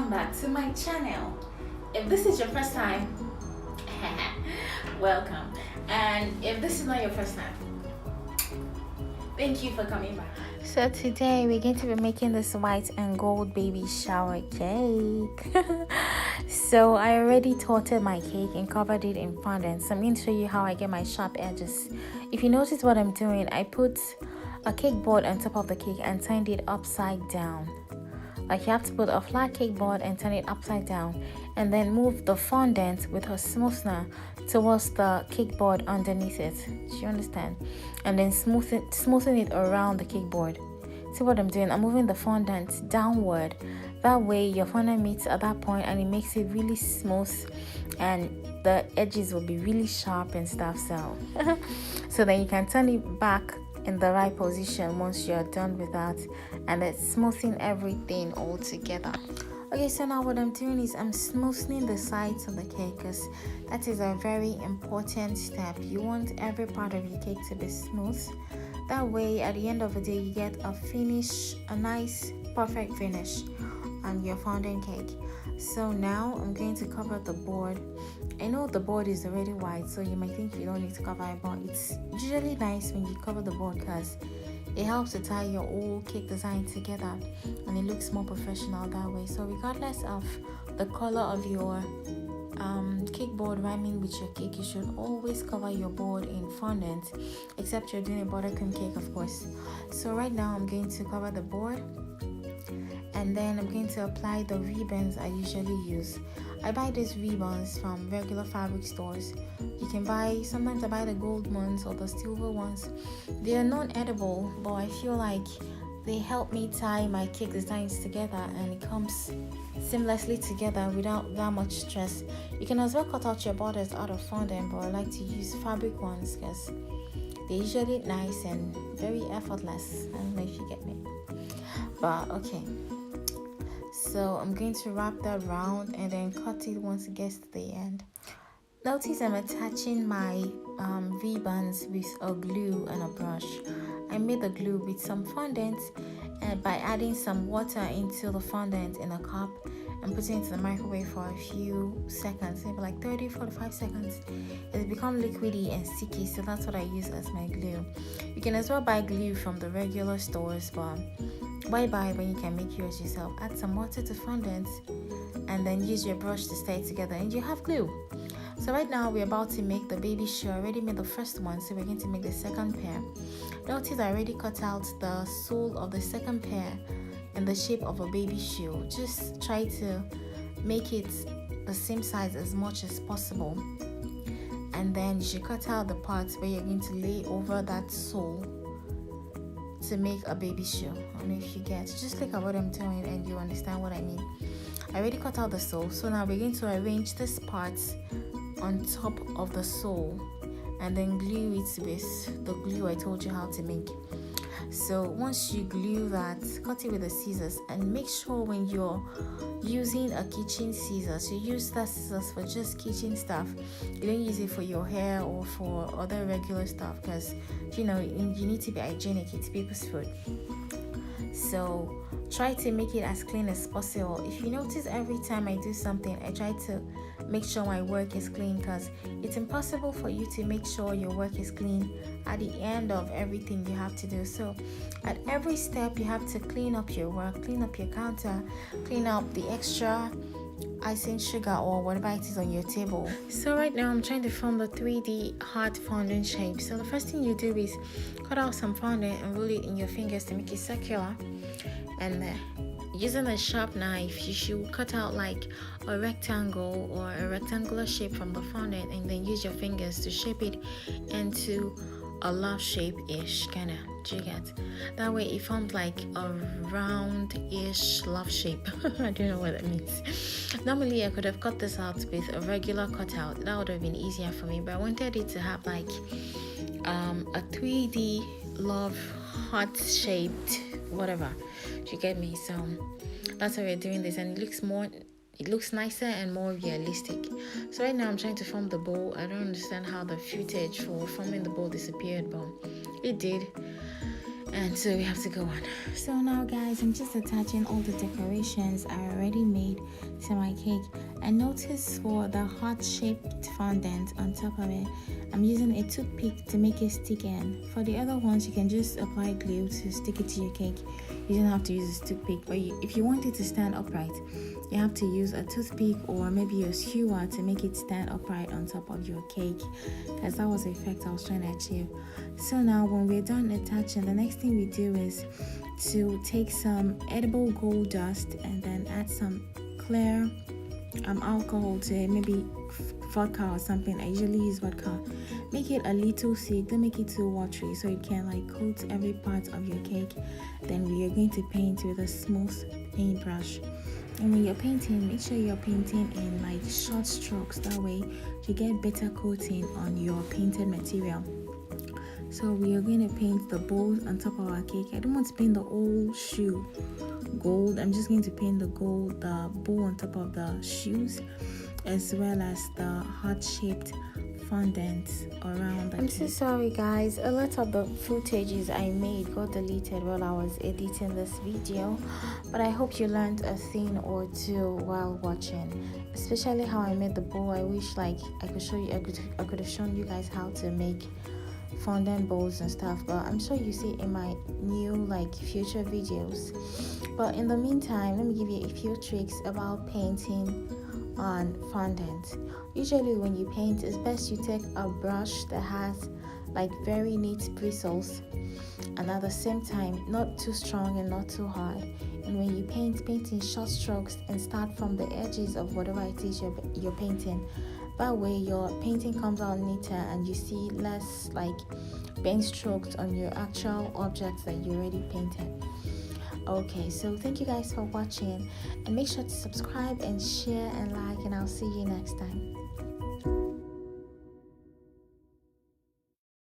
welcome back to my channel. If this is your first time, welcome. And if this is not your first time, thank you for coming back. So today we're going to be making this white and gold baby shower cake. So I already torted my cake and covered it in fondant. So I'm going to show you how I get my sharp edges. If you notice what I'm doing, I put a cake board on top of the cake and turned it upside down. Like you have to put a flat cake board and turn it upside down, and then move the fondant with a smoother towards the cake board underneath it. Do you understand? And then smoothing it around the cake board. See what I'm doing? I'm moving the fondant downward. That way your fondant meets at that point and it makes it really smooth, and the edges will be really sharp and stuff. So then you can turn it back in the right position once you're done with that, and it's smoothing everything all together. Okay, so now what I'm doing is I'm smoothing the sides of the cake, because that is a very important step. You want every part of your cake to be smooth. That way at the end of the day you get a finish, a nice perfect finish on your fondant cake. So now I'm going to cover the board. I know the board is already white, so you might think you don't need to cover it, but it's usually nice when you cover the board because it helps to tie your whole cake design together and it looks more professional that way. So regardless of the color of your cake board rhyming with your cake, you should always cover your board in fondant, except you're doing a buttercream cake, of course. So right now I'm going to cover the board, and then I'm going to apply the ribbons I usually use. I buy these ribbons from regular fabric stores. You can buy, sometimes I buy the gold ones or the silver ones. They are non-edible, but I feel like they help me tie my cake designs together and it comes seamlessly together without that much stress. You can as well cut out your borders out of fondant, but I like to use fabric ones because they're usually nice and very effortless. I don't know if you get me, but okay. So I'm going to wrap that round and then cut it once it gets to the end. Notice I'm attaching my ribbons with a glue and a brush. I made the glue with some fondant and by adding some water into the fondant in a cup and putting it in the microwave for a few seconds, maybe like 30-45 seconds. It's become liquidy and sticky, so that's what I use as my glue. You can as well buy glue from the regular stores, but why buy when you can make yours yourself? Add some water to fondant and then use your brush to stay together and you have glue. So right now we're about to make the baby shoe. I already made the first one, so we're going to make the second pair. Notice I already cut out the sole of the second pair in the shape of a baby shoe. Just try to make it the same size as much as possible, and then you should cut out the parts where you're going to lay over that sole to make a baby shoe. I don't know if you get, just look at what I'm doing and you understand what I mean. I already cut out the sole, so now we're going to arrange this part on top of the sole and then glue it with the glue I told you how to make. So once you glue that, cut it with the scissors, and make sure when you're using a kitchen scissors, you use that scissors for just kitchen stuff. You don't use it for your hair or for other regular stuff, because you know you need to be hygienic. It's people's food. So try to make it as clean as possible. If you notice, every time I do something, I try to make sure my work is clean, because it's impossible for you to make sure your work is clean at the end of everything you have to do. So at every step you have to clean up your work, clean up your counter, clean up the extra icing sugar or whatever it is on your table. So right now I'm trying to form the 3D heart fondant shape. So the first thing you do is cut out some fondant and roll it in your fingers to make it circular, and using a sharp knife you should cut out like a rectangle or a rectangular shape from the fondant, and then use your fingers to shape it into a love shape-ish kind of. Do you get? That way it forms like a round-ish love shape. I don't know what that means. Normally I could have cut this out with a regular cutout. That would have been easier for me, but I wanted it to have like a 3D love heart shaped whatever. Do you get me? So that's how we're doing this, and it looks nicer and more realistic. So right now I'm trying to form the bow. I don't understand how the footage for forming the bow disappeared, but it did. and so we have to go on. So now guys, I'm just attaching all the decorations I already made to my cake. And notice for the heart-shaped fondant on top of it, I'm using a toothpick to make it stick in. For the other ones, you can just apply glue to stick it to your cake. You don't have to use a toothpick, but if you want it to stand upright, you have to use a toothpick or maybe a skewer to make it stand upright on top of your cake, because that was the effect I was trying to achieve. So now when we're done attaching, the next thing we do is to take some edible gold dust and then add some clear alcohol to it, maybe vodka or something. I usually use vodka. Make it a little thick, don't make it too watery, so you can like coat every part of your cake. Then we are going to paint with a smooth paintbrush. And when you're painting, make sure you're painting in like short strokes, that way you get better coating on your painted material. So we are going to paint the bowls on top of our cake. I don't want to paint the whole shoe gold. I'm just going to paint the bowl on top of the shoes, as well as the heart-shaped fondant around the I'm so sorry guys, a lot of the footages I made got deleted while I was editing this video, but I hope you learned a thing or two while watching, especially how I made the bowl. I wish like I could show you, I could have shown you guys how to make fondant bowls and stuff, but I'm sure you see in my new like future videos. But in the meantime, let me give you a few tricks about painting on fondant. Usually when you paint, it's best you take a brush that has like very neat bristles, and at the same time not too strong and not too hard. And when you paint in short strokes and start from the edges of whatever it is you're painting. That way your painting comes out neater and you see less like paint strokes on your actual objects that you already painted. Okay, so thank you guys for watching, and make sure to subscribe and share and like, and I'll see you next time.